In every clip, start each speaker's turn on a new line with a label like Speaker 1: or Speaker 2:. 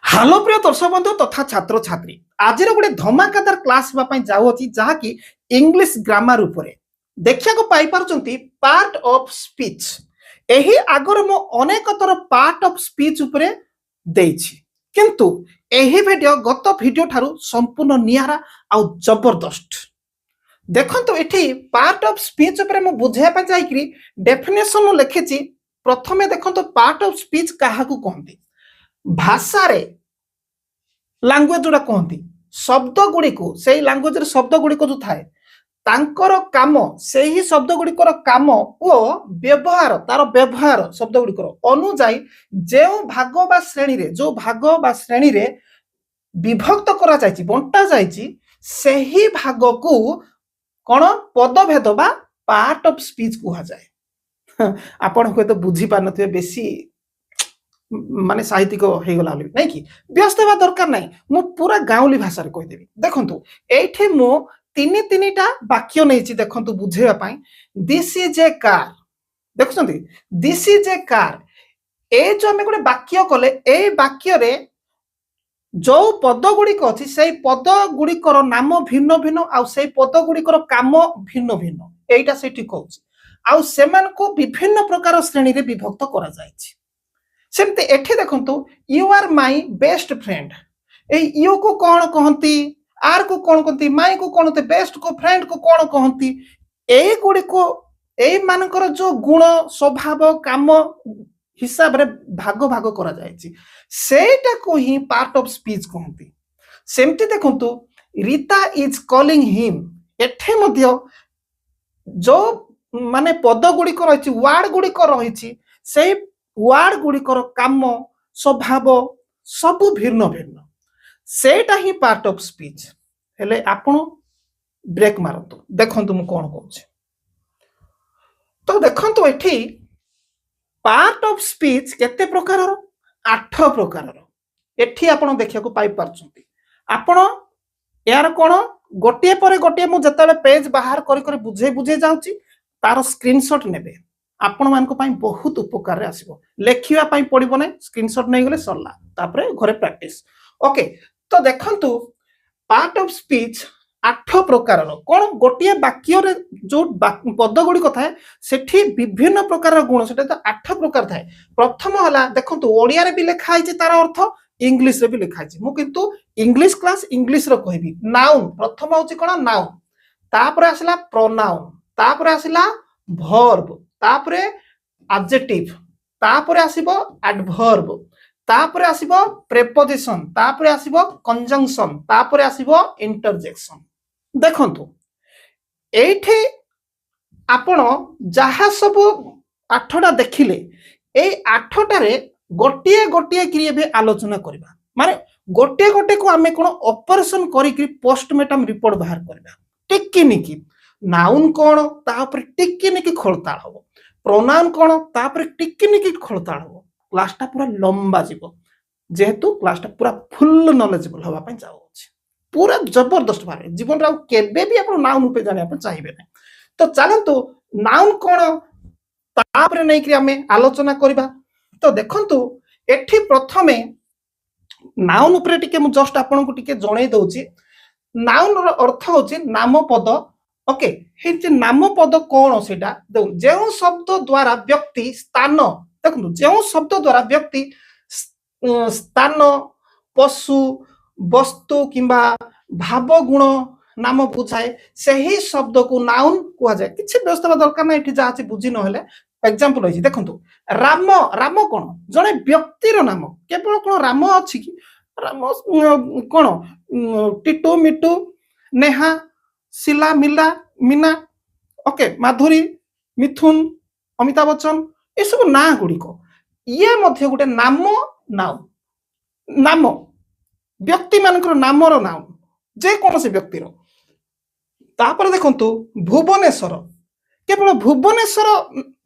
Speaker 1: Hello प्रिय दर्शक बंधु तथा छात्र छात्री आज गोटे धमाकादार क्लास जाऊँगी जहाँकि इंग्लिश ग्रामर उपरे देखा पाई पार्ट ऑफ स्पीच यही आगर मु अनेक थर पार्ट ऑफ स्पीच उपरे देइछि किंतु यही वीडियो गत वीडियो ठारू संपूर्ण नियारा आ जबरदस्त देखंतु एठी पार्ट ऑफ स्पीच उपरे मु बुझाया पा जाईकरी डेफिनेशन लिखिछि। प्रथमे देखंतु पार्ट ऑफ स्पीच काहाकू कहंती भाषा रे लांगुएज जोड़ा कहती शब्द गुड़ी को से लांगुएज शब्द गुड़ी जो थाए तांकर काम से ही शब्द गुड़िकर काम ओ व्यवहार तार व्यवहार शब्द गुड़िकर अनुजाई जो भाग बा श्रेणी रे जो भाग बा श्रेणी रे विभक्त करा जायछि बंटा जायछि सेही भाग को कौन पदभेद बा पार्ट ऑफ स्पीच कहा जाए। आपण को तो बुझी पार नथिबे बेसी माने साहित्यिक हो गला नहीं कि व्यस्त होगा दरकार नहीं मु पूरा गाँवली भाषा रे कहि देबी। देखंतु एठी मु तीनिटा वाक्य नैछि देखंतु बुझेबा पई दिस इज ए कार देखुछंती दिस इज ए कार ए जो हमें गोटे वाक्य कले ए वाक्य रे जो पद गुड़िक अच्छी से पद गुड़िकर नाम भिन्न भिन्न आउ से पद गुड़िकर काम भिन्न भिन्न एटा से ठीक कहूछि आउ सेमान को विभिन्न प्रकार श्रेणी रे विभक्त करा जायछि। सेमते एठी देखंतु you are my best friend ए यू को कौन कहती आर को कौन कहती माई को कौन कहते बेस्ट को फ्रेंड को कौन कहती ए गुडी को ए मानकर जो गुण स्वभाव काम हिसाब रे भाग भाग करा जायछि सेटा को ही पार्ट ऑफ स्पीच कहती। सेमते देखंतु रीता इज कॉलिंग हिम एठे मध्य जो माने पद गुडी को रहिछि वर्ड गुडी को रहिछि से वार्ड गुड़िकर काम स्वभाव सब भिन्न भिन्न सेटा ही पार्ट ऑफ स्पीच हेले आपण ब्रेक मारतु देखंतु मु कोन कहूछि तो देखंतु एठी पार्ट ऑफ स्पीच केते प्रकारर 8 प्रकारर एठी आपण देखिया को पाई परछंती आपण यार कोन गोटिए परे गोटिए मु जतले पेज बाहर करी करी बुझे बुझे जाउची तार स्क्रीनशॉट नेबे आपण मान को बहुत उपकार रे आसीबो लेखिवा पई पड़िबो नै स्क्रीनशॉट नै गले सरला तापरे घरे प्रैक्टिस ओके। तो देखंतु पार्ट ऑफ स्पीच 8 प्रकार कोन गोटिए वाक्य रे जो पद गुडी को थाए सेठी विभिन्न प्रकार गुण सेटा तो 8 प्रकार थाए। प्रथम हला देखंतु ओडिया रे भी लिखा है तार अर्थ इंग्लिश रे भी लिखा है मु किंतु इंग्लिश क्लास इंग्लिश रो कहबी। नाउन प्रथम होची कोन नाउन तापरे आसला प्रोनाउन तापरे आसला वर्ब तापरे एडजेक्टिव तापरे आसीबो एडवर्ब तापरे आसीबो प्रेपोजिशन तापरे आसीबो कंजंक्शन तापरे आसीबो इंटरजेक्शन। देखंतु एठी आपण जहा सब 8टा देखिले ए 8टा रे गोटिए गोटिए क्रिया भी आलोचना करबा माने गोटे गोटे को आमे कोन ऑपरेशन करी कि पोस्टमार्टम रिपोर्ट बाहर करबा टिक्की निकी नाउन कोन तापर टिक्की निकी खोलताळ हो प्रोनाउन कोन तापर टिक्की निकी खोलताळ हो क्लासटा पूरा लंबा जीवो जेहेतु क्लासटा पूरा फुल नॉलेजेबल होबा पय जाउ अछि पूरा जबरदस्त भारे जीवन रा केबे भी आपण नाउन पे जाने आपण चाहिबे नै। तो चलंतु नाउन कोन तापर नै कि हमें आलोचना करबा। तो देखंतु एठी प्रथमे नाउन उपरे टिके मु जस्ट आपण को टिके जणै दउची नाउन रो अर्थ होची नाम पद ओके हे जे नाम पद कोन सेटा जो शब्द द्वारा व्यक्ति स्थान देखो जो शब्द द्वारा व्यक्ति स्थान पशु वस्तु किंबा भाव गुण नाम बुझाए सही शब्द को नाउन कहा जाए किछि व्यवस्था दरकार ना एठी जा अछि बुझी न हेले एग्जांपल होई देखंतु राम राम कोन जने व्यक्ति रो नाम केवल कोन राम अछि कि राम कोन टिटू मिटू नेहा शिला मिला मीना ओके माधुरी मिथुन अमिताभ बच्चन ये सब ना गुड़ी को ये मध्य गोटे नाम नाउन नाम व्यक्ति मानकर नामर नाउन जे कौन से व्यक्तिर तापर देखंतु भुवनेश्वर केवल भुवनेश्वर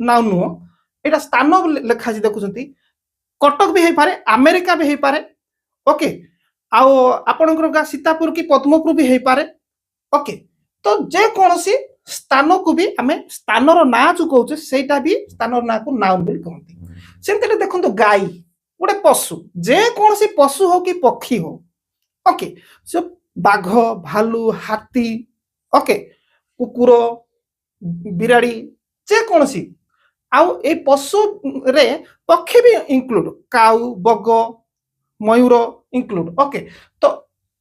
Speaker 1: नाउन नुह एटा स्थान लिखा जी देखुछंती कटक भी हेई पारे अमेरिका भी हेई पारे ओके आउ आपनकर गा सीतापुर की पद्मपुर भी हेई पारे ओके। तो जे कोनसी स्थान को भी आमे स्थानर ना जो कहउछे सेटा भी स्थानर ना को नाउन बोली कहंती। सेमते देखंतु गाई गोटे पशु जे कौन सी पशु हो कि पक्षी हो ओके से बाघ भालू हाथी ओके कुकुर बिराड़ी जे कौन सी आउ ए पशु रे पक्षी भी इंक्लूड काउ बग मयूर इंक्लूड ओके तो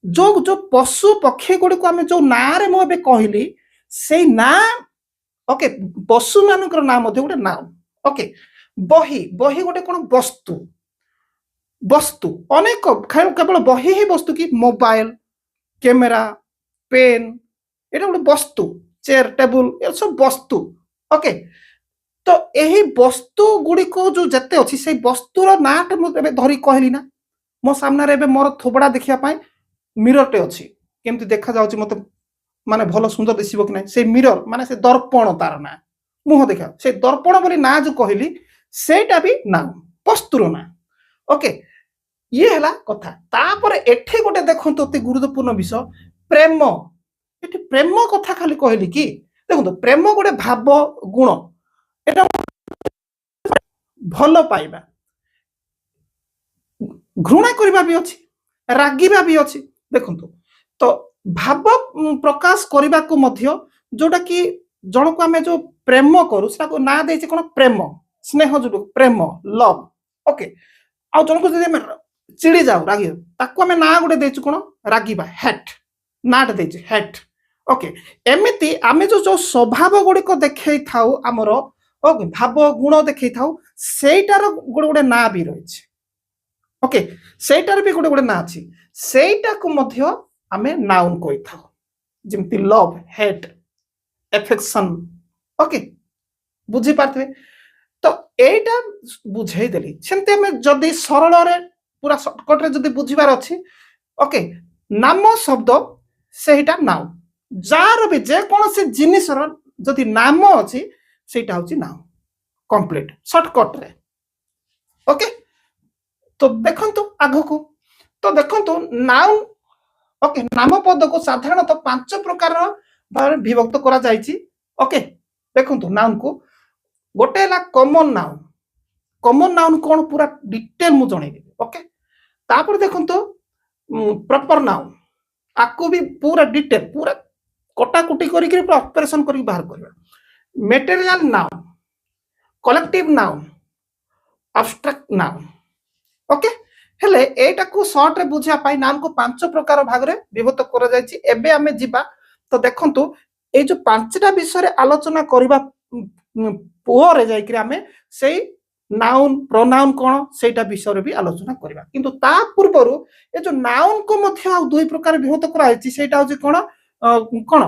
Speaker 1: जो जो पशु पक्षी गुड़ी को आम जो ना रे मु कहली से ना ओके पशु मानकर ना गोटे नाउन ओके बही बही गोटे कौन वस्तु वस्तु अनेक केवल बही ही वस्तु कि मोबाइल कैमेरा पेन ये गोटे वस्तु चेयर टेबुल ये सब वस्तु ओके तो यही वस्तु गुड़िक जो जिते अच्छी से वस्तुर ना धरी कहली ना मो सामने मोर थोबड़ा देखा मिररटे अच्छी केमती देखा जाऊँ मत माने भल सुंदर दिशब कि ना से मिरर माने से दर्पण तार ना मुह देखा से दर्पण बोली ना जो कहली सेटा भी ना वस्तुर ना ओके ये है कथा तापर एठी गोटे देखो अति गुरुत्वपूर्ण विषय प्रेम एठी प्रेम कथा खाली कहली कि देखो प्रेम गोटे भाव गुण एटा भल पाइबा घृणा करबा भी अच्छी रागिबा भी अच्छी देखो तो भाव प्रकाश करने को मध्य जोटा कि जन को आम जो प्रेम करू से ना दे कौन प्रेम स्नेह जो प्रेम लव ओके आ जन को जब चिड़ी जाऊ रागी ताको आम ना गोटे देचु कौन रागिबा हेट नाट देचु हेट ओके एमती आम जो जो स्वभाव गुड़िक देखई थाउ आमर ओके भाव गुण देखई थाउ सेटार गोटे गोटे ना भी रही ओके सेटार भी गोटे गोटे ना अच्छी सेटा को मध्य आमे नाउन कही थाउ जेमती लव हेट एफेक्शन ओके बुझी पारथे तो एटा बुझाई देली सेमते आमे जदी सरल रे पूरा शॉर्टकट रे जदी बुझिबार अछि ओके नाम शब्द सेटा नाउन जार भी जे कौन से जिनिसर जदी नाम अछि सेटा होछि नाउन कंप्लीट शॉर्टकट रे ओके तो देखंतु आगो को तो देखंतु नाउन ओके नाम पद को साधारणतः 5 प्रकार विभक्त करा जायछि ओके देखंतु नाउन को गोटे ला कॉमन नाउन कोन पूरा डिटेल मु जणै देबी ओके तापर देखंतु प्रॉपर नाउन आको भी पूरा डिटेल पूरा कटा कुटी करी पूरा ऑपरेशन करी बाहर करबा material noun collective noun abstract noun okay हेले एटा को शॉर्ट रे बुझिया पाई नाउन को 5 प्रकार भाग रे विभक्त करा जायछि एबे हमें जिबा तो देखंतु ए जो 5टा विषय रे आलोचना करबा पोरे जाय कि हमें सेई नाउन प्रोनाउन कोन सेटा विषय रे भी आलोचना करबा किंतु ता पूर्वरु ए जो नाउन को मध्य आ दुई प्रकार विभक्त करा जायछि सेटा होछि कोन कोन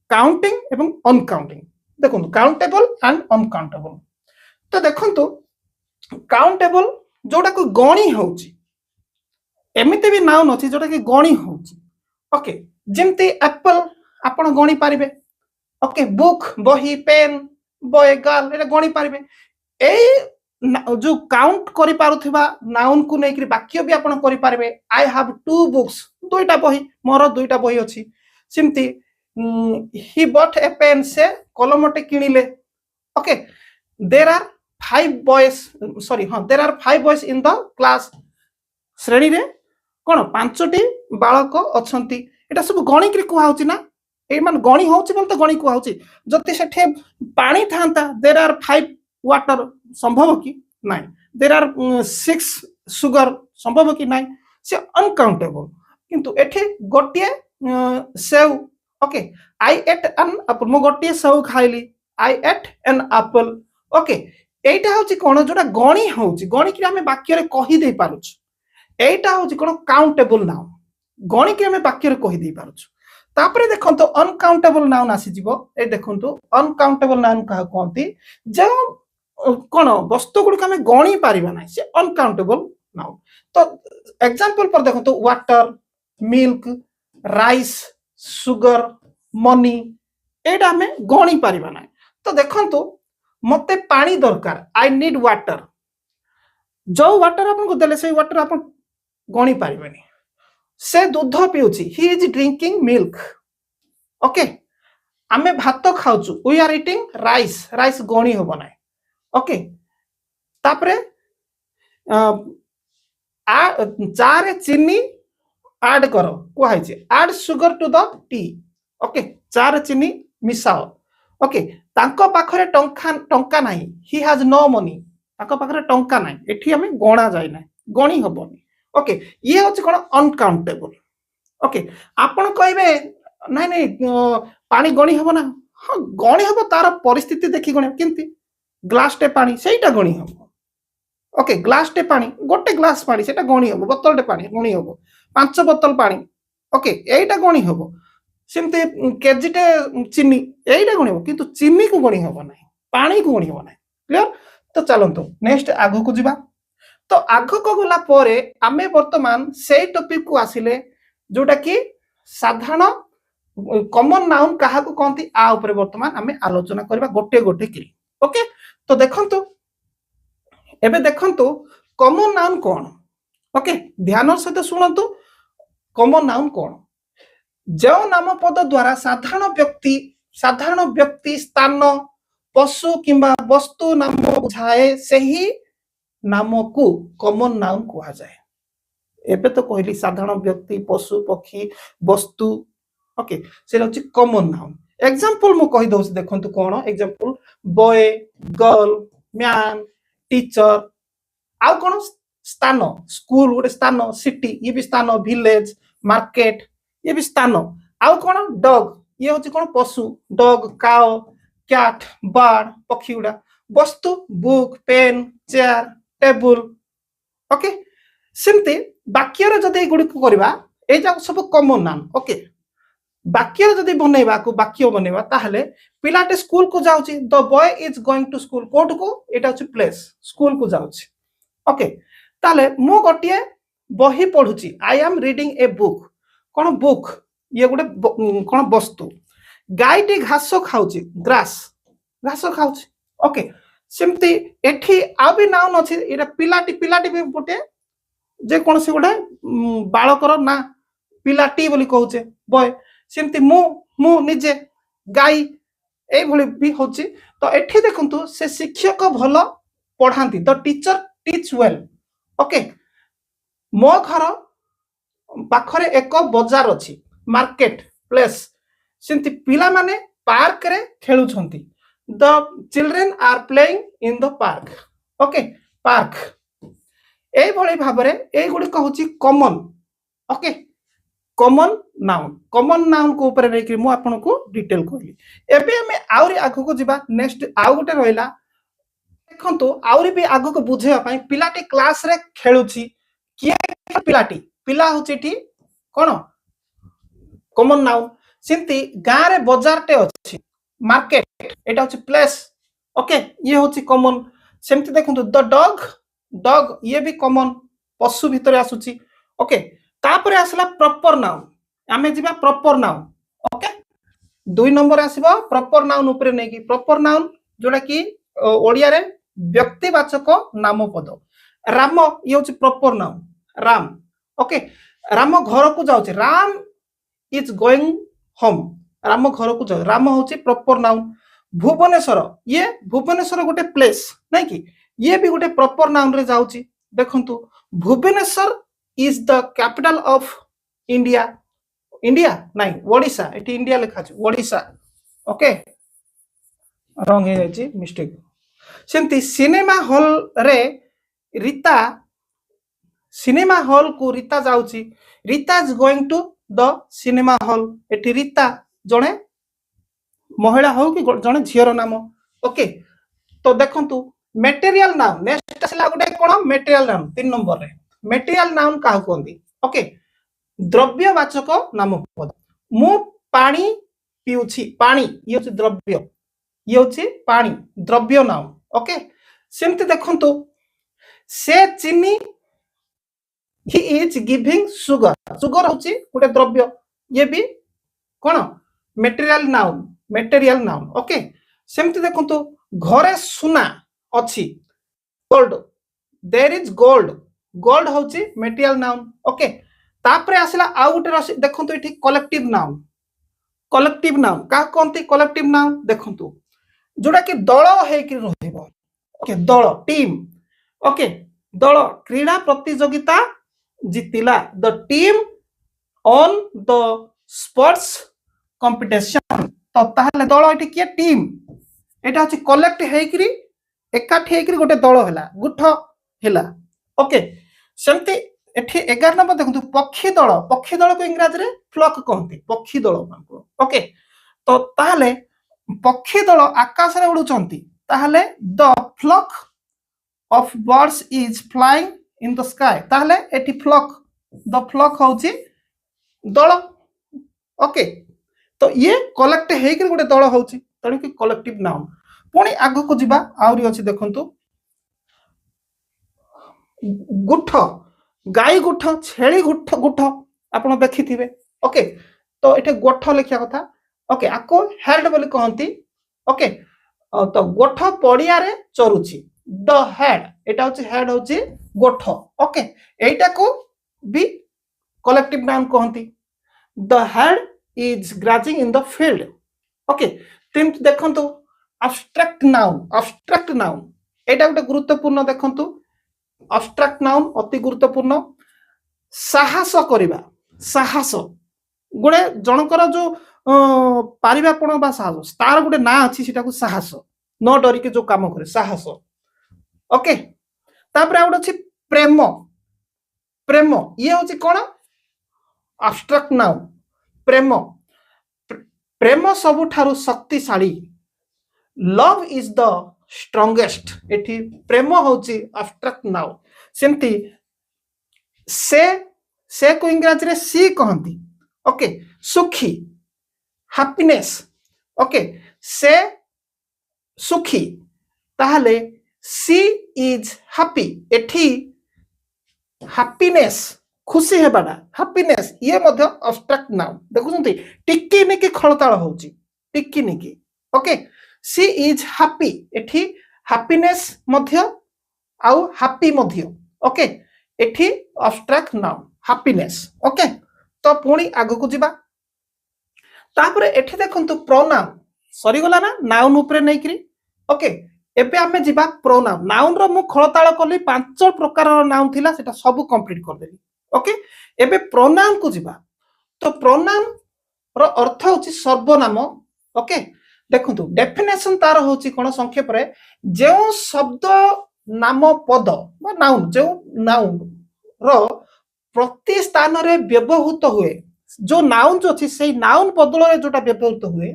Speaker 1: काउंटिंग एवं अनकाउंटिंग देखंतु काउंटेबल एंड अनकाउंटेबल तो देखंतु काउंटेबल जोटा को गणी होची एमिते भी नाउन अछि जोटा कि गणी होची ओके जेमती एप्पल आपण गणी पारिबे ओके बुक बही पेन बॉय गर्ल एटा गणी पारिबे ए जो काउंट करि पारुथिबा नाउन को नेकरी वाक्य भी आपण करि पारिबे आई हैव 2 बुक्स दुईटा बही मोर दुईटा बही अछि सिमती ही बॉट ए पेन से कलमटे किनिले okay there are 5 boys sorry हां there are 5 boys in the class श्रेणी रे कोन 5टी बालक अछंती एटा सब गणी करी कुहा होची ना ए मान गणी होची बोल तो गणी कुहा होची जति सेठे पानी थांता देयर आर 5 वाटर संभव कि नहीं देयर आर 6 सुगर संभव कि नहीं से अनकाउंटेबल किंतु एठे गोटिए सेव okay I ate an apple मो गोटिए सेव खाइली I ate an apple okay एटा होची कोन जोटा गणी होची गणी कि हमें वाक्य रे कहि दे पारुछ एटा होची कोन काउंटेबल नाउन गणी कि हमें वाक्य रे कहि दे पारुछ तापरे देखंतो अनकाउंटेबल नाउन आसी जिवो ए देखंतो अनकाउंटेबल नाउन कहा कोंती जे कोन वस्तु गुडी हमें गणी पारिबा नै से अनकाउंटेबल नाउन तो एग्जांपल पर देखंतो water milk rice sugar money एटा हमें गणी पारिबा नै तो देखंतो मते पानी दरकार आई नीड वाटर जो वाटर आपन को देले से वाटर आपन गणी पारिबेनी से दूध पिउची he is drinking milk okay आमे भात खाउछु we are eating rice rice गणी होबो नै ओके तापरे चा रे चीनी आड कर कुहाई add sugar to the tea okay चा रे चीनी मिसाओ ओके तांको पाखरे टंका नाही ही हैज नो मनी तांको पाखरे टंका नाही एठी हमें गणा जाय ना गणी हबनी ओके ये होची कोन अनकाउंटेबल ओके आपण कहबे नाही नाही पानी गणी हबो ना हाँ गणी हबो तार परिस्थिति देखि गणी केंती ग्लास टे पानी सेटा गणी हबो ओके ग्लास टे पानी गोटे ग्लास पानी सेटा गणी हबो बोतल टे पानी गणी हबो 5 बोतल पानी ओके एटा गणी हबो सेमते केजी टे चीनी एटा गणी हबो किंतु चीनी को गणी हबो नाही पानी को गणी हबो नाही क्लियर तो चलंतु नेक्स्ट आगो को जिबा तो आगो को गला परे आमे वर्तमान से टॉपिक को आसिले जोटा कि साधारण कॉमन नाउन कहा को कहती आ ऊपर वर्तमान आमे आलोचना करबा गोटे गोटे की ओके तो देखंतु एबे देखंतु कॉमन नाउन कोन ओके ध्यान सहित शुणंतु कॉमन नाउन कोन जो नाम पद द्वारा साधारण व्यक्ति स्थान पशु किंबा वस्तु नाम बुझाए सही नाम को कॉमन नाउन कहा जाए एबे तो कहली साधारण व्यक्ति पशु पक्षी वस्तु ओके से होची कॉमन नाउन एग्जांपल मु कहि दउस देखंतु कोन example boy girl man teacher आउ कोन स्थान स्कूल गोटे स्थान सिटी ये भी स्थान विलेज मार्केट ये भी स्थान आउ कोन डॉग ये होची कोन पशु डॉग काउ कैट बर्ड पक्षी गुडा वस्तु book pen chair table okay सिमते वाक्य रे जदि गुडी को करबा ए जा सब कॉमन नाउन ओके वाक्य जदि बनैबा को वाक्य बनैबा ताहले पिलाटे स्कूल को जाउची the boy is going to school कोट को एटा होची प्लेस स्कूल को जाउची ओके ताले मु गोटिए बही पढुची I am reading a book कोन बुक ये गोटे कोन वस्तु गायटी घास खाउची ग्रास घास खाउची ओके सिमती एठी आ भी नाउन अछि एटा पिलाटी भी गोटे जे कोन से गोटे बालकर ना पिलाटी बोली कहउचे बॉय सेमती मु निजे गाई ए भली भी होची तो एठी देखंतु से शिक्षक भलो पढांती the teacher teach well okay मो घर पाखरे एक बाजार अछि मार्केट प्लेस सेमती पिला माने पार्क रे खेलु छंती the children are playing in the park okay park ए भली भाबरे ए गुडी कहउची कॉमन ओके कॉमन नाउन को ऊपर नै कि मु आपन को डिटेल कहली एबे हमें आउरी आगो को जिबा नेक्स्ट आउ गोटे रहला देखंतु आउरी भी आगो को बुझेबा पई पिलाटी क्लास रे खेलुची किए पिलाटी पिला होचेटी कोन कॉमन नाउन सिंती गा रे बाजार टे अछि मार्केट एटा होची प्लेस ओके ये होची कॉमन सेमती देखंतु द डॉग ये भी कॉमन पशु भीतर आसुची ओके तापरे आसला प्रॉपर नाउन आमे जिबा प्रॉपर नाउन ओके 2 नंबर आसीबा प्रॉपर नाउन ऊपर नै कि प्रॉपर नाउन जोडा कि ओडिया रे व्यक्तिवाचक नाम पद राम ये होची proper noun Ram okay Ram घर को जाउची Ram is going home Ram घर को जाउ राम होची प्रॉपर नाउन भुवनेश्वर ये भुवनेश्वर गोटे प्लेस नै कि ये भी गोटे प्रॉपर नाउन रे जाउची देखंतु Bhubaneswar is the capital of India नहीं ओडिशा एटी इंडिया लिखा छै ओडिशा ओके रंग है छी मिस्टेक सेमती सिनेमा हॉल रे रीता सिनेमा हॉल को रीता जाउची Rita is going to the cinema hall एटी रीता जणे महिला हो कि जणे झियर नाम ओके तो देखंतु मटेरियल नाउन नेक्स्ट असला गोटे कोन मटेरियल नाउन 3 नंबर रे मटेरियल नाउन काहू कहंदी ओके द्रव्यवाचक नाम पद मु पानी पिउछि पानी ये होछि द्रव्य ये होछि पानी द्रव्य नाउन ओके सेमते देखंतु से चीनी ही इज गिविंग सुगर होछि गोटे द्रव्य ये भी कोन मटेरियल नाउन ओके सेमते देखंतु घरे सुना अछि गोल्ड देयर इज गोल्ड होची मटेरियल नाउन ओके तापरे आसला आ गुटे देखंतु एठी कलेक्टिव नाउन का कोनती कलेक्टिव नाउन देखंतु जोडा कि दल हे कि रहइबो ओके दल टीम ओके दल क्रीडा प्रतियोगिता ଜିତିଲା ଦ team on the sports competition. ତ ତାହେଲେ ଦଳ ଏଠି କିଏ ଟିମ୍, ଏଟା ହଉଛି କଲେକ୍ଟ ହେଇକିରି ଏକାଠି ହେଇକିରି ଗୋଟେ ଦଳ ହେଲା, ଗୁଠ ହେଲା। ଓକେ, ସେମିତି ଏଠି 11 ନମ୍ବର ଦେଖନ୍ତୁ ପକ୍ଷୀ ଦଳକୁ ଇଂରାଜୀରେ ଫ୍ଲକ୍ କହନ୍ତି, ପକ୍ଷୀ ଦଳ। ଓକେ, ତ ତାହେଲେ ପକ୍ଷୀ ଦଳ ଆକାଶରେ ଉଡୁଛନ୍ତି, ତାହେଲେ the flock of birds is flying in the sky. ତାହେଲେ ଏଠି ଫ୍ଲକ୍, ଦ ଫ୍ଲକ୍ ହଉଛି ଦଳ। ଓକେ, ତ ଇଏ କଲେକ୍ଟ ହେଇକିରି ଗୋଟେ ଦଳ ହଉଛି, ତେଣୁକି କଲେକ୍ଟିଭ ନାଉନ୍। ପୁଣି ଆଗକୁ ଯିବା, ଆହୁରି ଅଛି ଦେଖନ୍ତୁ ଗୁଠ, ଗାଈ ଗୁଠ, ଛେଳି ଗୁଠ ଆପଣ ଦେଖିଥିବେ। ଓକେ, ତ ଏଠି ଗୋଠ ଲେଖିବା କଥା। ଓକେ, ଆକୁ ହେଡ୍ ବୋଲି କହନ୍ତି। ଓକେ, ତ ଗୋଠ ପଡିଆରେ ଚରୁଛି, ଦ ହେଡ୍, ଏଟା ହଉଛି ହେଡ୍ ହଉଛି ଗୋଠ। ଓକେ, ଏଇଟାକୁ ବି କଲେକ୍ଟିଭ ନାଉନ୍ କହନ୍ତି। The herd is grazing in the field. Okay, ତେମିତି ଦେଖନ୍ତୁ abstract noun ଏଇଟା ଗୋଟେ ଗୁରୁତ୍ୱପୂର୍ଣ୍ଣ। ଦେଖନ୍ତୁ abstract noun ଅତି ଗୁରୁତ୍ୱପୂର୍ଣ୍ଣ। ସାହସ କରିବା, ସାହସ ଗୋଟେ ଜଣଙ୍କର ଯୋଉ ପାରିବାପଣ ବା ସାହସ, ତାର ଗୋଟେ ନାଁ ଅଛି, ସେଟାକୁ ସାହସ, ନ ଡରିକି ଯୋଉ କାମ କରେ ସାହସ। ଓକେ, ତାପରେ ଆଉ ଗୋଟେ ଅଛି ପ୍ରେମ। ପ୍ରେମ ଇଏ ହଉଛି କଣ, abstract noun। ପ୍ରେମ, ପ୍ରେମ ସବୁଠାରୁ ଶକ୍ତିଶାଳୀ, ଲଭ୍ ଇଜ୍ ଦ ଷ୍ଟ୍ରଙ୍ଗେଷ୍ଟ। ଏଠି ପ୍ରେମ ହଉଛି abstract noun। ସେମିତି ସେ କୁ ଇଂରାଜୀରେ ସି କହନ୍ତି। ଓକେ, ସୁଖୀ, ହାପିନେସ୍। ଓକେ, ସେ ସୁଖୀ, ତାହେଲେ ସି ଇଜ୍ ହାପି। ଏଠି ହାପିନେସ୍, ଖୁସି ହେବାଟା, ହାପିନେସ୍, ଇଏ ମଧ୍ୟ abstract noun। ଦେଖୁଛନ୍ତି ଟିକି ନିକି ଖଳତାଳ ହଉଛି, ଟିକି ନିକି। ଓକେ, ସି ଇଜ୍ ହାପି, ଏଠି ହାପିନେସ୍ ମଧ୍ୟ ଆଉ ହାପି ମଧ୍ୟ। ଓକେ, ଏଠି abstract noun ହାପିନେସ୍। ଓକେ, ତ ପୁଣି ଆଗକୁ ଯିବା, ତାପରେ ଏଠି ଦେଖନ୍ତୁ ପ୍ରୋନାଉନ୍ ସରିଗଲା ନା ନାଉନ୍ ଉପରେ ନେଇକିରି। ଓକେ, ଏବେ ଆମେ ଯିବା ପ୍ରୋନାଉନ୍। ନାଉନ୍ ର ମୁଁ ଖଳତାଳ କଲି, 5 ପ୍ରକାରର ନାଉନ୍ ଥିଲା, ସେଟା ସବୁ କମ୍ପ୍ଲିଟ୍ କରିଦେଲି। ଓକେ, ଏବେ ପ୍ରୋନାଉନ୍ କୁ ଯିବା। ତ ପ୍ରୋନାଉନ୍ ର ଅର୍ଥ ହଉଛି ସର୍ବନାମ। ଓକେ, ଦେଖନ୍ତୁ ଡେଫିନେସନ ତାର ହଉଛି କଣ, ସଂକ୍ଷେପରେ ଯେଉଁ ଶବ୍ଦ ନାମ ପଦ ବା ନାଉନ୍, ଯେଉଁ ନାଉନ୍ ର ପ୍ରତି ସ୍ଥାନରେ ବ୍ୟବହୃତ ହୁଏ, ଯୋଉ ନାଉନ୍ ଅଛି ସେଇ ନାଉନ୍ ବଦଳରେ ଯୋଉଟା ବ୍ୟବହୃତ ହୁଏ,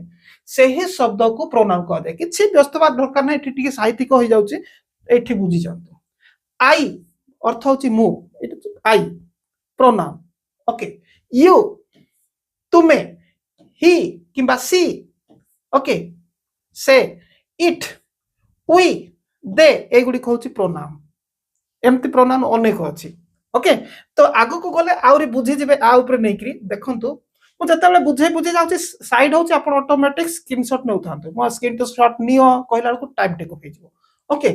Speaker 1: ସେହି ଶବ୍ଦକୁ ପ୍ରୋନାଉନ୍ କୁହାଯାଏ। କିଛି ବ୍ୟସ୍ତ ହେବା ଦରକାର ନାହିଁ, ଏଠି ଟିକେ ସାହିତ୍ୟିକ ହେଇଯାଉଛି, ଏଠି ବୁଝିଯାଆନ୍ତୁ। ଆଇ ଅର୍ଥ ହଉଛି ମୁଁ, ଆଇ ପ୍ରୋନାଉନ୍। ଓକେ, ୟୁ ତୁମେ, ହି କିମ୍ବା ସି, ଓକେ ସେ, ଇଟ୍, ଉଇ, ଦେ, ଏଗୁଡିକ ହଉଛି ପ୍ରୋନାଉନ୍। ଏମିତି ପ୍ରୋନାଉନ୍ ଅନେକ ଅଛି। ଓକେ, ତ ଆଗକୁ ଗଲେ ଆହୁରି ବୁଝିଯିବେ ଆ ଉପରେ ନେଇକିରି। ଦେଖନ୍ତୁ ମୁଁ ଯେତେବେଳେ ବୁଝେଇ ଯାଉଛି, ସାଇଡ୍ ହଉଛି, ଆପଣ ଅଟୋମେଟିକ ସ୍କ୍ରିନଶଟ୍ ନେଉଥାନ୍ତୁ। ମୋ ସ୍କ୍ରିନଶଟ୍ ନିଅ କହିଲା ବେଳକୁ ଟାଇମ୍ ଟେକ୍ ଅଫ୍ ହେଇଯିବ। ଓକେ,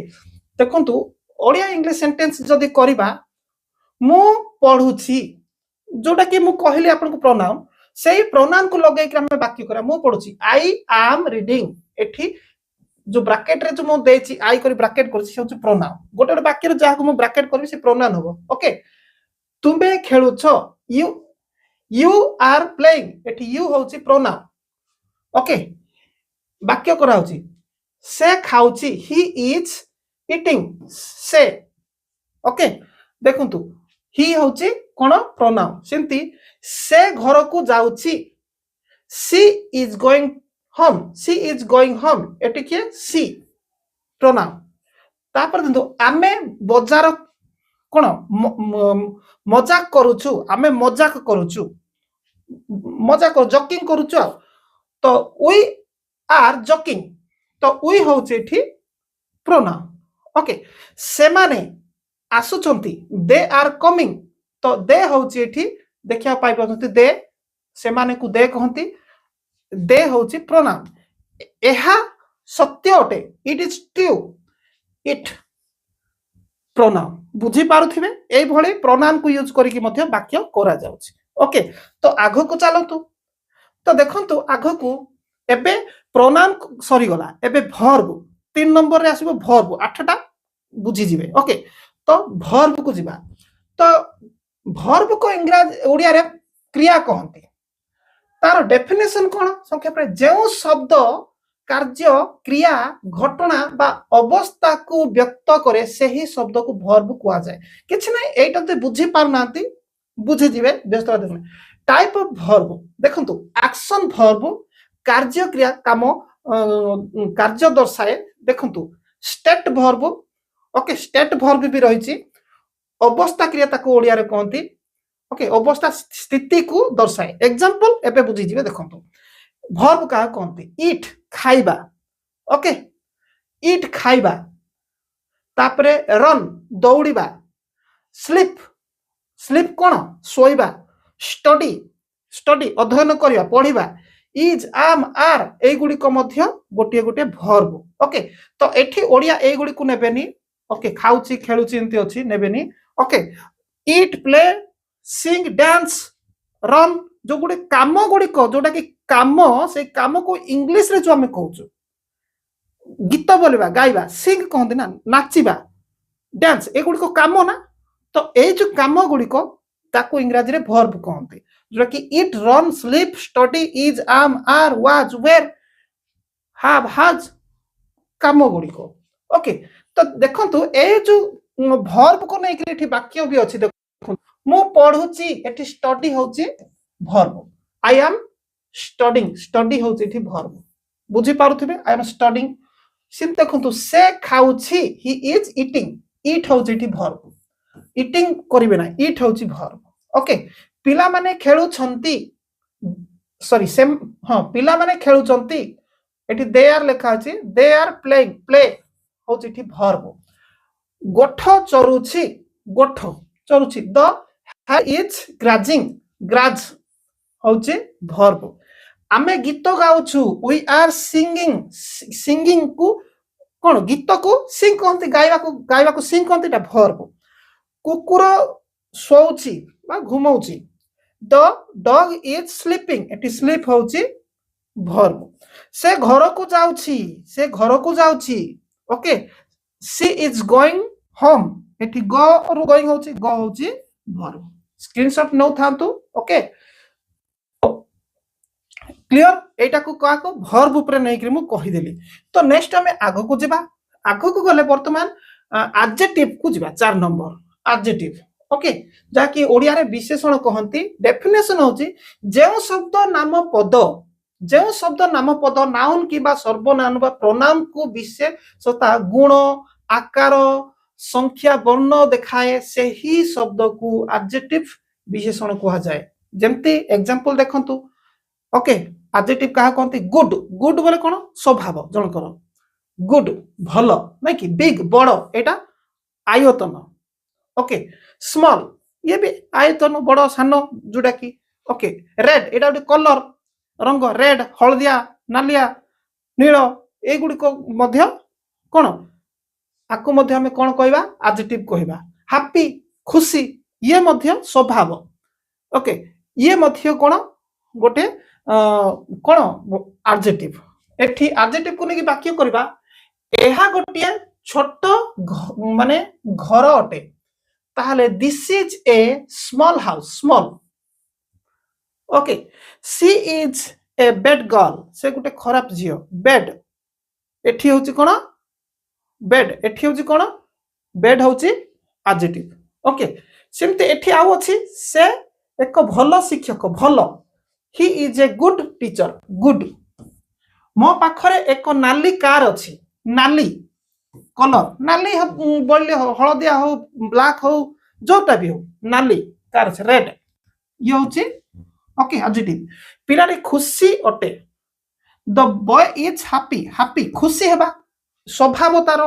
Speaker 1: ଦେଖନ୍ତୁ ଓଡ଼ିଆ ଇଂଲିଶ ସେଣ୍ଟେନ୍ସ ଯଦି କରିବା, ମୁଁ ପଢୁଛି, ଯୋଉଟା କି ମୁଁ କହିଲି ଆପଣଙ୍କୁ ପ୍ରୋନାଉନ୍, ସେଇ ପ୍ରୋନାଉନ୍ କୁ ଲଗେଇକି ଆମେ ବାକ୍ୟ କରିବା। ମୁଁ ପଢୁଛି, ଆଇ ଆମ୍ ରିଡିଂ, ଏଠି जो ब्राकेट रे जो मु देछि आई करी ब्राकेट करछि से होछि प्रोनाउन। गोटे गोटे वाक्य रे जाहा मु ब्राकेट करबी से प्रोनाउन होबो। ओके, तुमे खेलुछो, यू आर प्लेइंग, एठी यू होछि प्रोनाउन। ओके, वाक्य करा होछि, से खाउछि, ही इज इटिंग, से। ओके, देखंतु ही होछि कोन प्रोनाउन। सेंती से घर को जाउछि, she is going home, she is going home, एटी के सी प्रोनाउन। तापर देखो आमे बजार कोन मजाक करूछु, आमे मजाक करूछु, मजाक जॉकिंग करूछु। तो वी आर जॉकिंग, तो वी होछि एठी प्रोनाउन। ओके, से माने आसुचंती, दे आर कमिंग, तो दे होछि एठी देखिया पाइ पाछंती, दे से माने को दे कहंती, दे होछि प्रोनाउन। एहा सत्य अटे, it is true, it pronoun. बुझी पारुथिबे एई भଳି प्रोनाउन को यूज करिकि मध्ये वाक्य करा जाउछि। ओके, तो आगो को चलंतु। तो देखंतु आगो को एबे प्रोनाउन सरी गला, एबे वर्ब 3 नंबर रे आसीबो वर्ब, 8टा बुझी जिवे। ओके, तो वर्ब को जिबा। तो भर्ब को इंग्राजी ओडिया रे क्रिया कहते तार डेफिनेशन कौन संक्षेप जो शब्द कार्य क्रिया घटना बा अवस्था को व्यक्त करे से ही शब्द को भर्ब कह जाए किछि नै एटा तो बुझी पार नांती बुझी जिवे व्यस्त टाइप ऑफ भर्ब देखंतु एक्शन भर्ब कार्य क्रिया काम कार्य दर्शाए देखंतु state verb okay state verb भी रही अवस्था क्रिया ताको ओडिया रे कहती ओके अवस्था स्थिति को दर्शाए एग्जांपल एबे बुझी जिवे देखंतु भर्ब का कहती ईट खाइबा ओके ईट खाइबा तापरे रन दौड़िबा स्लीप स्लीप कोन सोइबा स्टडी स्टडी अध्ययन करिया पढ़िबा इज आम आर ए गुडी को मध्य गोटे गोटे भर्ब ओके तो एठी ओडिया ए गुडी को नेबेनी ओके खाउची खेलुची एंती अछि नेबेनी ओके ईट प्ले सिंग डांस रन जो गुडी काम गुडी को जोटा कि काम से काम को इंग्लिश रे जो हमें कहउछु गीत बोलबा गाइबा सिंग कहंदी ना नाचिबा डांस ए गुडी को काम ना तो ए जो काम गुडी को ताको इंग्रजी रे वर्ब कहंती जो कि it run sleep study is am are was were have has काम गुडी को ओके तो देखंतु ए जो वर्ब को नै कि एठी वाक्य भी अछि देखो मु पढुची एठी स्टडी होची verb I am studying study होची एठी वर्ब बुझी पारुथिबे आई एम स्टडिंग सिम देखंतु से खाउची ही इज ईटिंग ईट होची एठी वर्ब ईटिंग करिवे ना ईट होची वर्ब ओके पिला माने खेलु छंती सॉरी सेम हां पिला माने खेलु छंती एठी दे आर लेखा अछि दे आर प्लेइंग प्ले होची एठी वर्ब गोठ चरुची गोठ चरुची द इज ग्राजिंग ग्राज होची वर्ब आमे गीत गाउछु वी आर सिंगिंग सिंगिंग को कोन गीत को सिंग कहंती गायबा को सिंग कहंती ता वर्ब कुकुर सोउची बा घुमौची द डॉग इज स्लीपिंग एटी स्लीप होची वर्ब से घर को जाउची okay she is going home एटी गो और गोइंग होची गो होची वर्ब स्क्रीनशॉट नो थांतु ओके क्लियर एटा को का को वर्ब ऊपर नै कि मु कहि देली तो नेक्स्ट हमें आगो को जेबा आगो को गले वर्तमान एडजेक्टिव को जेबा 4 नंबर एडजेक्टिव ओके जाकी ओडिया रे विशेषण कहंती डेफिनेशन होची जे शब्द नाम पद नाउन किबा सर्वनाम बा प्रोनाउन को विशेषता गुण आकार संख्या वर्ण देखाए से ही शब्द को एडजेक्टिव विशेषण कहा जाए जेमती एग्जांपल देखंतु ओके एडजेक्टिव कहा कहंती गुड गुड बोले कोन स्वभाव जनकर गुड भलो नै कि बिग बड़ एटा आयतन ओके स्मॉल ये भी आयतन बड़ सान जोटा कि ओके रेड एटा ଗୋଟେ कलर रंग रेड हलदिया नालिया नील ए गुडी को मध्य कोन आको मध्य हमें कोन कहबा एडजेक्टिव कहबा हैप्पी खुशी ये मध्य स्वभाव ओके ये मध्य कोन गोटे कोन एडजेक्टिव एठी एडजेक्टिव को नेकी वाक्य करबा एहा गोटिया छोट माने घर अटे ताहले this is a small house small okay she is a bad girl से गोटे खराब झियो बेड एठी होची कोन बेड एठी होची कोन बेड होची एडजेक्टिव ओके सेमते एठी आउ अछि से एक भलो शिक्षक भलो he is a good teacher good मो पाखरे एक नाली कार अछि नाली कलर नाली बोलले हळदिया हो ब्लैक हो जोटा भी हो नाली कार अछि रेड ये होची ओके एडजेक्टिव पिलारे खुशी अटे the boy is happy happy खुशी हेबा स्वभाव तार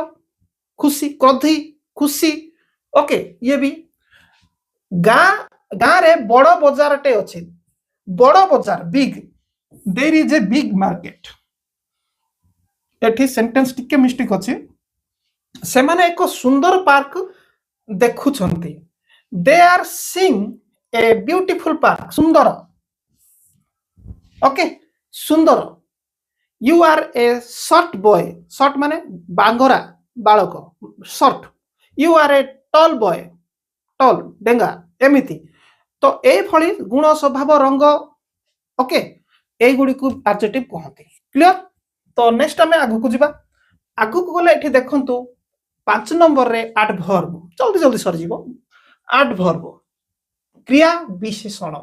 Speaker 1: खुशी क्रोधी खुशी ओके ये भी गाँ रे बड़ बाजार टे अछि बड़ बाजार big there is a big market एठी सेंटेंस टिके मिस्टेक अछि से माने एक सुंदर पार्क देखु छंती they are seeing a beautiful park सुंदर ओके सुंदर you are a short boy short माने बांगरा बालक short you are a tall boy tall डेंगा एमिति तो ए भली गुण स्वभाव रंग ओके एई गुडी को एडजेक्टिव कहते क्लियर। तो नेक्स्ट आमे आगु को जिबा आगु को गले एठी देखंतु 5 नंबर रे एडवर्ब जल्दी जल्दी सर जीवो एडवर्ब क्रिया विशेषण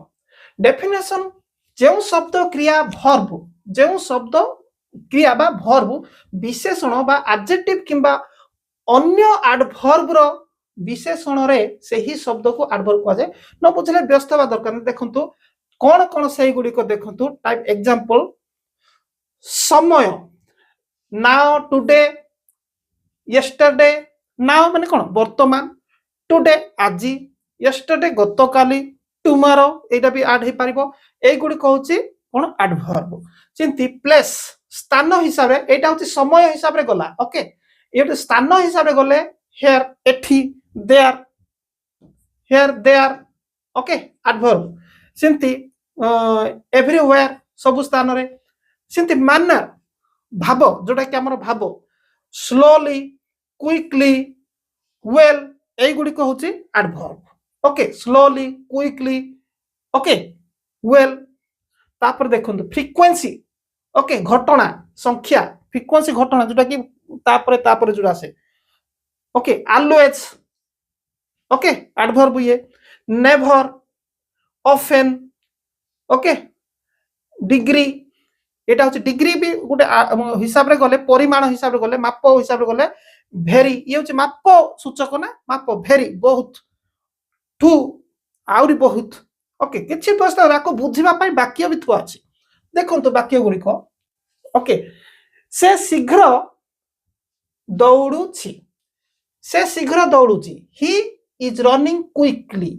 Speaker 1: डेफिनेशन जो शब्द क्रिया वर्ब जो शब्द क्रिया बा वर्ब विशेषण बा एडजेक्टिव किंबा अन्य एडवर्ब रो विशेषण रे सही शब्द को एडवर्ब कह जाए न बुझले व्यस्त बा दरकार देखंतु कौन कौन सही गुडी को देखंतु टाइप एग्जांपल समय नाउ टुडे यस्टरडे नाउ माने कोन वर्तमान टुडे आजी यस्टरडे गतकाली टुमारो एटा भी ऐड हे पारिबो ए गुडी कहूची कोन एडवर्ब चिंती प्लेस स्थान हिसाब रे एटा होची समय हिसाब रे गला ओके एटा स्थान हिसाब रे गले हियर एठी देयर ओके एडवर्ब चिंती एवरीवेयर सब स्थान रे चिंती मैनर भाव जोटा कि हमर भाव स्लोली क्विकली वेल ए गुडी को होची adverb okay slowly quickly okay well तापर देखंतु फ्रीक्वेंसी ओके घटना संख्या फ्रीक्वेंसी घटना जोटा कि तापर जोड़ा से ओके ऑलवेज ओके एडवर्ब ये नेवर ऑफन ओके डिग्री एटा होची डिग्री भी गोटे हिसाब रे गले परिमाण हिसाब रे गले माप हिसाब रे गले भेरी ये होची माप सूचक ना माप भेरी बहुत टू आउरी बहुत ओके किछि प्रश्न राको बुझिबा पई वाक्य भी थुआ अछि देखंतु वाक्य गुडी को ओके से शीघ्र दौड़ुछि ही इज रनिंग क्विकली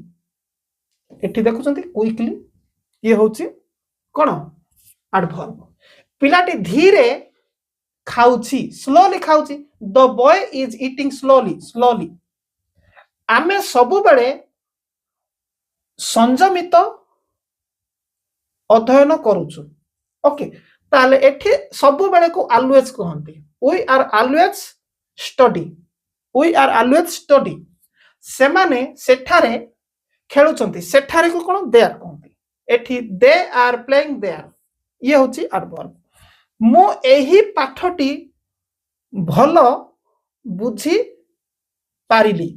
Speaker 1: एठी देखुछंती क्विकली ये होची कोन एडवर्ब पिलाटी धीरे खाउछि स्लोली खाउछि the boy is eating slowly आमे सबु बेले संयमित अध्ययन करूछु ओके ताले एठी सबु बेले को ऑलवेज कहंती वी आर ऑलवेज स्टडी सेमाने सेठारे खेलुचंती सेठारे को कोन देयर कहंती एठी दे आर प्लेइंग देयर ये होची एडवर्ब मो एही पाठटी भलो बुझी पारिली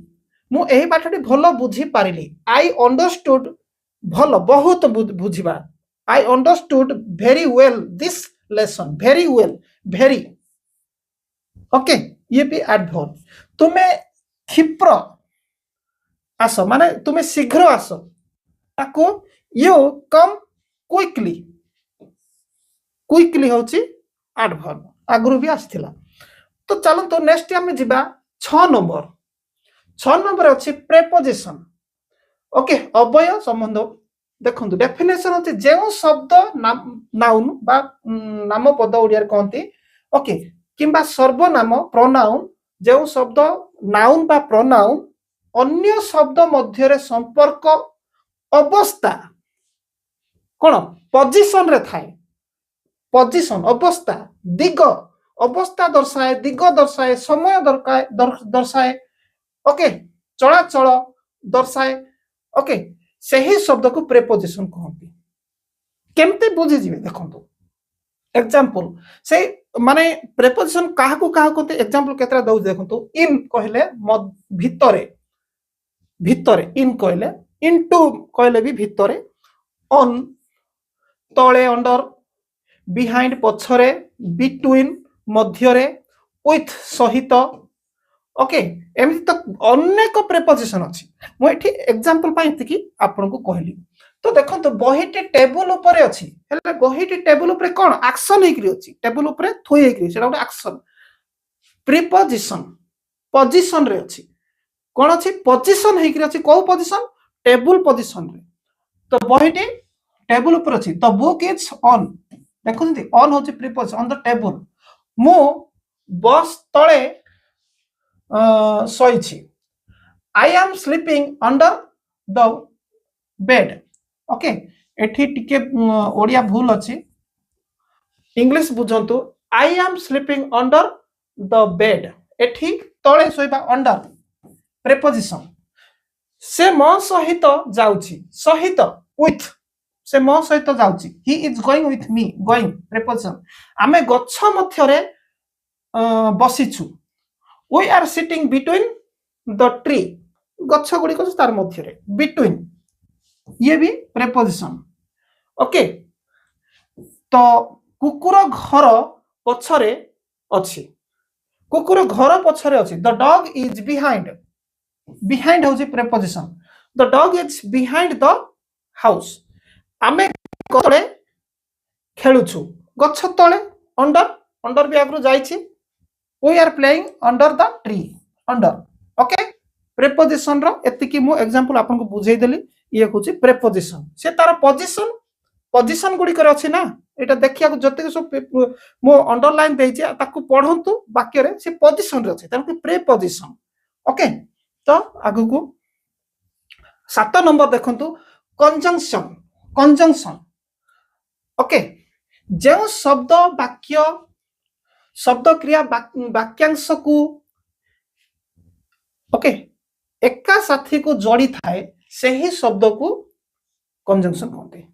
Speaker 1: मु एही पाठटी भलो बुझी पारिली आई अंडरस्टूड भलो बहुत बुझिबा I understood very well this lesson very well very okay ये भी एडवर्ब तुमे क्षिप्र आसो माने तुमे शीघ्र आसो ताको यू कम क्विकली होची एडवर्ब आगुरु भी आस्थिला तो चलो तो नेक्स्ट आमे जिबा 6 नंबर अछि प्रेपोजिशन ओके अवय संबंध देखंतु डेफिनेशन होची जेउ शब्द नाउन बा नाम पद ओडियार कहंती ओके किंबा सर्वनाम प्रोनाउन जेउ शब्द नाउन बा प्रोनाउन अन्य शब्द मध्य रे संपर्क अवस्था कोन पोजीशन रे थाए पोजीशन अवस्था दिग अवस्था दर्शाए दिग दर्शाए समय दर्शाए ओके चलाचल दर्शाए ओके सही शब्द को प्रेपोजिशन कहते केमते बुझी जिवे देखंतु एग्जांपल से माने प्रेपोजिशन काहा को कहते एग्जांपल केतरा दउ देखंतु इन कहले भितरे इन कहले इनटू कहले भी भितरे ऑन तळे अंडर बिहाइंड पछरे बिटवीन मध्यरे विथ सहित ओके एमि तो अनेक प्रेपोजिशन अछि मो एठी एग्जांपल पाई कि आपन को कहली तो देखंतु बहीटी टेबल ऊपर अछि हेले बहीटी टेबल ऊपर कोन एक्शन हेकरी अछि टेबल ऊपर थोई हेकरी सेटा ଗୋଟେ एक्शन प्रीपोजिशन पोजीशन रे अछि कोन अछि पोजीशन हेकरी अछि को पोजीशन टेबल पोजीशन रे तो बहीटी टेबल ऊपर अछि तो बुक इज ऑन देखुंती ऑन होची प्रीपोजिशन ऑन द टेबल मो बस तळे सोइछि I am sleeping under the bed okay एठी टिके ओडिया भूल अछि इंग्लिश बुझंतु I am sleeping under the bed एठी तळे सोइबा अंडर प्रीपोजिशन से मो सहित जाउची सहित विथ से मो सहित जाउची he is going with me going preposition आमे गच्छ मध्यरे बसिछु we are sitting between the tree गच्छ गुडी को तार मध्यरे बिटवीन ये भी प्रेपोजिशन ओके तो कुकुर घर पछरे अछि कुकुर घर पछरे अछि the dog is behind behind होची preposition the dog is behind the house आमे तळे खेलुछु गच्छ तळे अंडर अंडर भी आगु जाईछि we are playing under the tree under okay preposition रो एतिकी मु एग्जांपल आपन को बुझेई देली ये होची प्रेपोजिशन से तार पोजीशन पोजीशन गुडी करे अछि ना एटा देखिया को जते सब मो अंडरलाइन देइछि ताकू पढंतु वाक्य रे से पोजीशन रे अछि ताकू प्रेपोजिशन ओके तो आगु को 7 नंबर देखंतु कंजंक्शन कंजंक्शन ओके जो शब्द वाक्य शब्द क्रिया वाक्यांश को ओके एका साथी को जोड़ी थाए से ही शब्द को कंजंक्शन कहते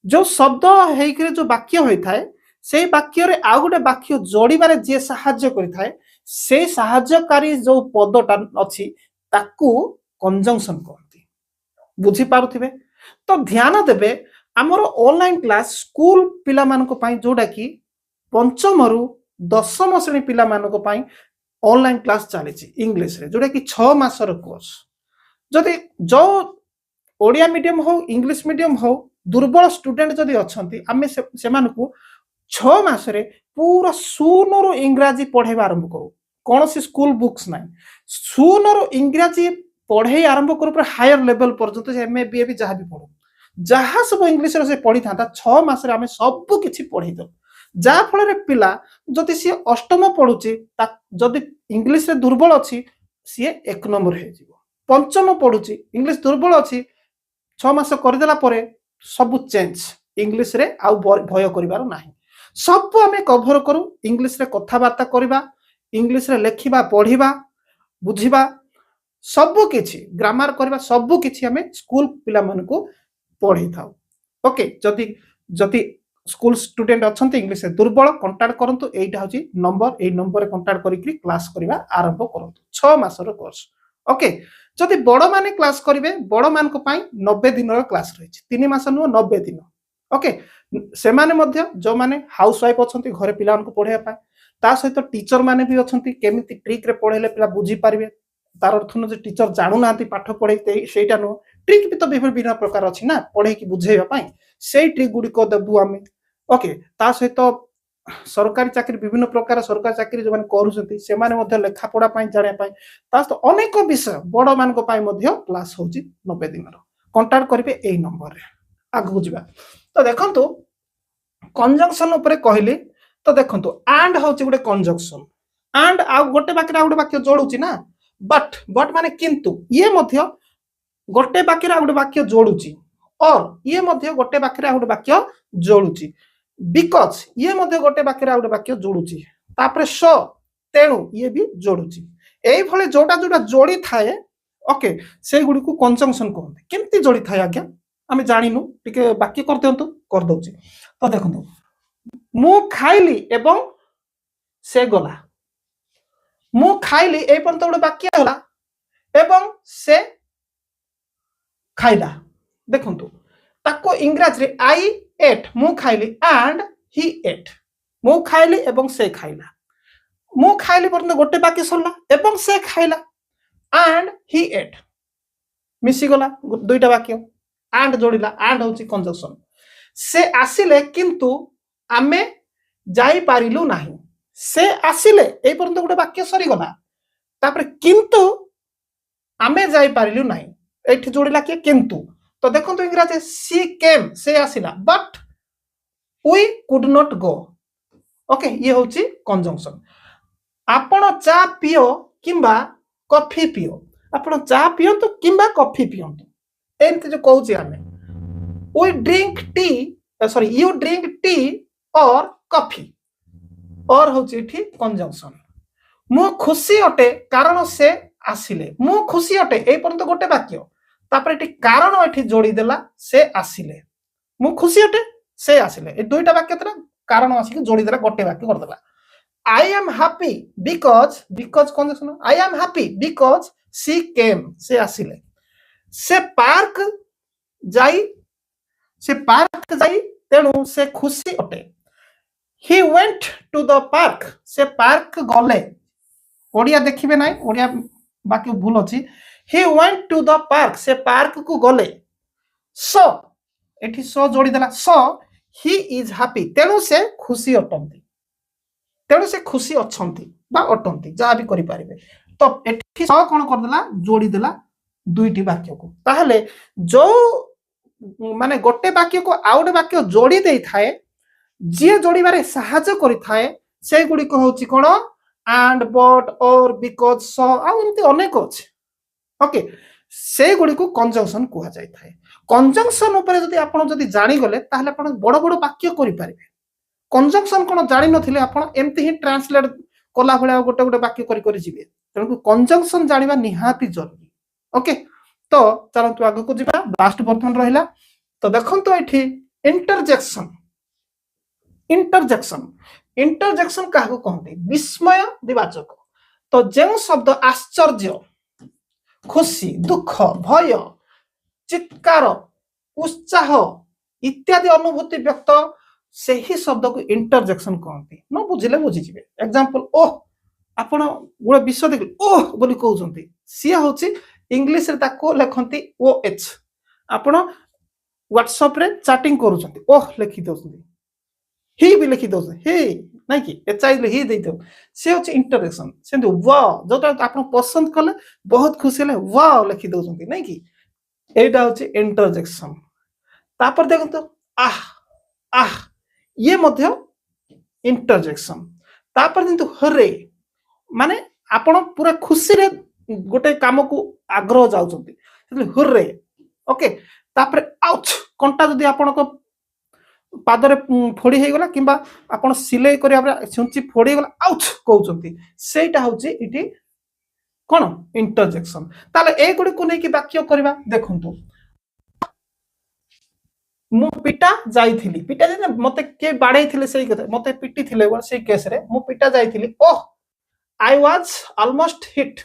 Speaker 1: जो शब्द हेकरे जो वाक्य होई थाए से वाक्य रे आ गुटे वाक्य जोड़ीबारे जे सहाय्य करि थाए से सहाय्यकारी जो पदटा अछि ताकू कंजंक्शन कहते बुझी पारुथिबे तो ध्यान देबे हमर ऑनलाइन क्लास स्कूल पिला मान को पाई जोडा की पंचम रु 10म श्रेणी पिला मान को पाई ऑनलाइन क्लास चली इंग्लिश रे जोडा की 6 मासर कोर्स जदि जो ओडिया मीडियम हो इंग्लिश मीडियम हो दुर्बल स्टूडेंट जदि अछंती आमे से मान को 6 मास रे पूरा शून्य इंग्राजी पढ़ेबा आरंभ करू कौन सी स्कूल बुक्स नहीं शून्य इंग्राजी पढ़े आरंभ करू पर हायर लेवल पर्यंत एमए बीए भी जहां भी पढ़ू जहां सब इंग्लिश रे से पढ़ी था 6 मास रे आमे सब किछि पढ़ी दो जा फल रे पिला जदि सी अष्टम पढुची जदि इंग्लिश रे दुर्बल अछि सी 1 नंबर हे जीवो पंचम पढुची इंग्लिश दुर्बल अछि 6 मास कर देला परे सब चेंज इंग्लिश रे आ भय करिवार नाही सब आमे कवर करू इंग्लिश रे कथा बार्ता करबा इंग्लिश रे लेखिबा पढ़िबा बुझिबा सब किछि ग्रामर करबा सब किछि हमें स्कूल पिला मन को पढ़ी थाउ ओके जदि जदि स्कूल स्टूडेंट अछंती इंग्लिश रे दुर्बल कांटेक्ट करंतु एटा होची नंबर ए नंबर रे कांटेक्ट करिकरी क्लास करबा आरंभ करंतु 6 मासर कोर्स ओके जदि बड़ माने क्लास करिवे बड़ मान को पाई 90 दिन रो क्लास रहिछि 3 मास नु 90 दिन ओके से माने मध्य जो माने हाउस वाइफ अछंती घरे पिला को पढ़ेया पाए ता सहित टीचर माने भी अछंती केमिति ट्रिक रे पढ़ेले पिला बुझी पारिबे तार अर्थ न जे टीचर जानु नांती पाठ पढ़ेते सेटा नो ट्रिक भी तो विभिन्न प्रकार अछि ना पढ़े की बुझेबा पाई सेई ट्रिक गुडी को देबु आमे ओके ता सहित सरकारी चाकरी विभिन्न प्रकार सरकारी चाकरी जो माने करूछंती से माने मध्य लेखा पढ़ा पाई जाने पाई ता तो अनेक विषय बड़ मान को पाई मध्य क्लास होची 90 दिन रो कांटेक्ट करिवे एई नंबर रे आगु जिबा तो देखंतु कंजंक्शन ऊपर कहली तो देखंतु एंड होची गुटे कंजंक्शन एंड आ गोटे वाक्य आ गोटे वाक्य जोडुची ना बट माने किंतु ये मध्य गोटे वाक्य आ गोटे वाक्य जोडुची और ये मध्य गोटे वाक्य आ गोटे वाक्य जोडुची बिकॉज ये मध्य गोटे वाक्य आ गोटे वाक्य जोडुची तापरे सो तेणु ये भी जोडुची एई भले जोटा जोटा जोडी थाए ओके से गुडी को कंजंक्शन कहते केमती जोडी थाए आज्ञा आमे जानिनु टिके वाक्य कर देंतु कर दउची तो देखंतु मु खाइली एवं से गला मु खाइली ए पर्यंत गोटे वाक्य होला एवं से खाइला देखंतु ताको इंग्रजी रे आई एट मु खाइली एंड ही एट मु खाइली एवं से खाइला मु खाइली पर्यंत गोटे वाक्य सरला एवं से खाइला एंड ही एट मिसी गला दुईटा वाक्य एंड जोड़िला एंड होची कंजंक्शन से आसिले किंतु आमे जाई पारिलु नाही से आसिले ए पर्यंत गोटे वाक्य सरी गला तापर किंतु आमे जाई पारिलु नाही एठी जोड़िला के किंतु तो देखंतु इंग्रजी सी केम से आसिला but we could not go okay ये होची कंजंक्शन आपण चा पियो किंबा कॉफी पियो आपण चा पियंतु किंबा कॉफी पियंतु एंत जो कहूची आमे we drink tea sorry you drink tea और कॉफी और होची एठी कंजंक्शन मु खुशी अटे कारण से आसिले मु खुशी अटे ए पर्यंत गोटे वाक्य तापर एठी कारण एठी जोड़ी देला से आसिले मु खुशी अटे से आसिले ए दुईटा वाक्य तरा कारण आसिक जोड़ी देला गोटे वाक्य कर देला I am happy because conjunction I am happy because she came से आसिले से पार्क जाई तेणु से खुशी अटे he went to the park से पार्क गले ओडिया देखिबे नाही ओडिया बाकी भूल अछि he went to the park से पार्क को गले so एठी so जोड़ी देला so he is happy तेणु से खुशी अटंती तेणु से खुशी अछंती बा अटंती जहा भी करि पारिबे तो एठी so कोन कर देला जोड़ी देला दुईटी वाक्य को ताहले जो माने गोटे वाक्य को आउट वाक्य जोड़ी देई थाए जे जोड़ी बारे सहायता करि थाए से गुडी को होची कोन and but or because so आ एमती अनेक अछि ओके से गुडी को कंजंक्शन कुहा जाय थाए कंजंक्शन ऊपर जदी आपण जदी जानि गले ताहले आपण बड़ बड़ वाक्य करि पारिबे कंजंक्शन कोन जानि नथिले आपण एमती ही ट्रांसलेट कोला भले गोटे गोटे वाक्य करि करि जिवे तेणु कंजंक्शन जानिबा निहाती जरूरी ओके तो चलंतु आगु को जिबा लास्ट बर्तन रहिला तो देखंतु एठी इंटरजेक्शन काहको कहते विस्मय दिवाचक तो जो शब्द आश्चर्य खुशी दुख भय चित्कार उत्साह इत्यादि अनुभूति व्यक्त से ही शब्द को इंटरजेक्शन कहते न बुझिले बुझिजिबे एग्जांपल ओह आपण गोटे विषय देख ओह बोली कहउछंती सी होची इंग्लिश रे ताको लेखंती ओ एच आपण व्हाट्सएप रे चैटिंग करूछंती ओह लिखि दोछंती ही भी लिखि दोछ हे नै कि एच आई ही दे दो से होची इंटरजेक्शन सेंदु वाओ जोटा आपण पसंद कले बहुत खुशी ले वाओ लिखि दोछंती नै कि एटा होची इंटरजेक्शन तापर देखंतु आह आह ये मध्य इंटरजेक्शन तापर किंतु हरे माने आपण पूरा खुशी रे गोटे काम को आग्रह जाउछंती हरे ओके तापर आउच कोनटा जदी आपण को पादरे फोड़ी हे गला किबा आपण सिलाई करिया छुंची फोड़ी गला आउच कहउछंती सेटा होची इटी कोन इंटरजेक्शन ताले ए गुडी को नै कि वाक्य करबा देखंतु मु पिटा जाईथिली पिटा जे मते के बाडैथिले सेही कथा मते पिटी थिले से केस रे मु पिटा जाईथिली oh I was almost hit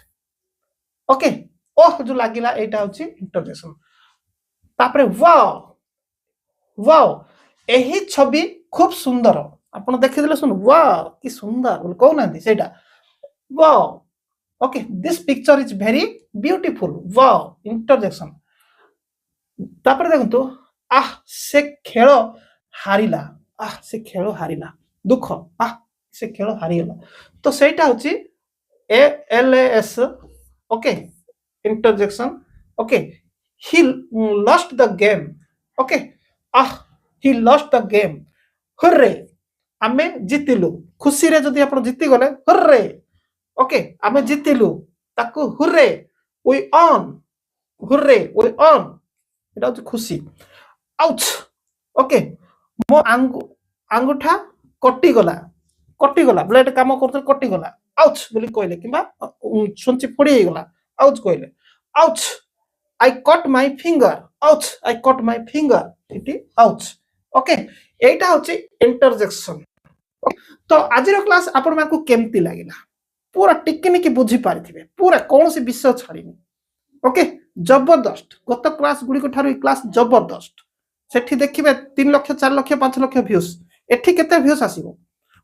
Speaker 1: okay oh जो लागिला एटा होची इंटरजेक्शन तापरे वाओ वाओ एही छवि खूब सुंदर आपण देखिदेले सुन वाओ की सुंदर बोल कहू नांती सेटा wow okay this picture is very beautiful wow interjection तापरे देखंतु आह से खेल हारिला आह से खेल हारिला दुख आह से खेल हारिला तो सेटा होची A L S okay interjection okay he lost the game okay ah he lost the game hooray आमे जितिलु खुशी रे जदी आपण जिति गले हर्रे ओके आमे जितिलु ताकू हर्रे we on एटा होची खुशी आउच ओके मो आंगुठा कटि गला ब्लेड काम करते कटि गला आउच बोली कहले किबा सुंची फोड़ी हे गला आउच कहले ouch I cut my finger इटी आउच ओके एटा होची इंटरजेक्शन तो आज क्लास आपण मानकु केमती लागिला पूरा टिकनी की बुझी पारिथिबे पूरा कौन से विषय छाड़ीनी ओके जबरदस्त गत क्लास गुडी को थारु क्लास जबरदस्त सेठी देखिबे 3 लाख 4 लाख 5 लाख व्यूज एठी केते व्यूज आसीबो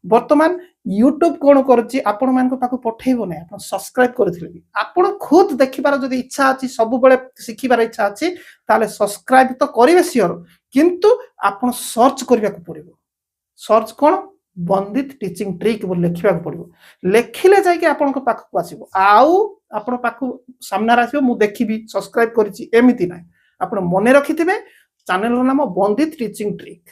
Speaker 1: वर्तमान यूट्यूब कोन करछि आपण मानकु पाकु पठेइबो नै आपण सब्सक्राइब करथिले भी आपण खुद देखिबार जदी इच्छा अछि सब बेले सिखिबार इच्छा अछि ताले सब्सक्राइब तो करिवे सियर किंतु आपण सर्च करिबा को पड़िबो सर्च कोन बंदित टीचिंग ट्रिक बोल लिखिबा को पड़िबो लेखिले जाय कि आपण को पाकु आसीबो आउ आपण पाकु सामना आसीबो मु देखिबी सब्सक्राइब करिछि एमिति नै आपण मने रखिथिबे चैनल रो नाम बंदित टीचिंग ट्रिक।